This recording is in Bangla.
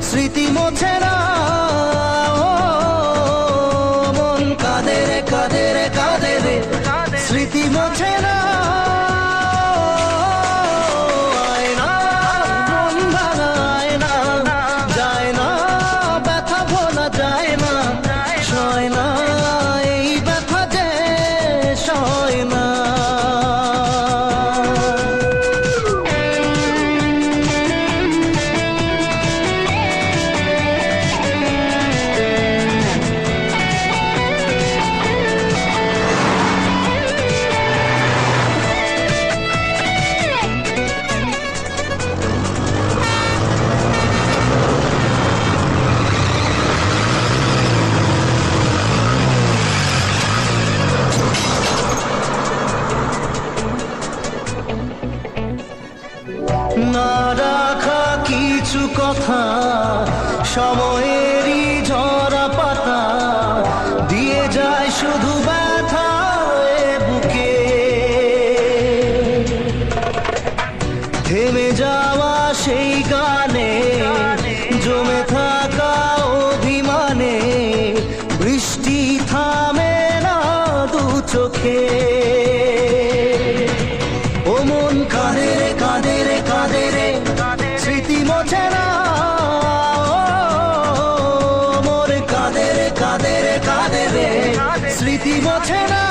স্মৃতি মোছে না, মন কাঁদে রে কাঁদে রে কাঁদে রে, স্মৃতি মোছে না। আয়না মন ভাঙায় না, যায় না ব্যথা ভোলা যায় না, সয় না এই ব্যথা যে সয় না। না রাখা কিছু কথা সময়েরই ঝরা পাতা দিয়ে যায় শুধু ব্যথা বুকে, থেমে যাওয়া সেই গানে জমে থাকা অভিমানে বৃষ্টি থামে না দু চোখে। ও মন কাঁদে রে কাঁদে রে কাঁদে রে, স্মৃতি মোছে না, মোর কাঁদে রে কাঁদে রে কাঁদে রে, স্মৃতি মোছে না।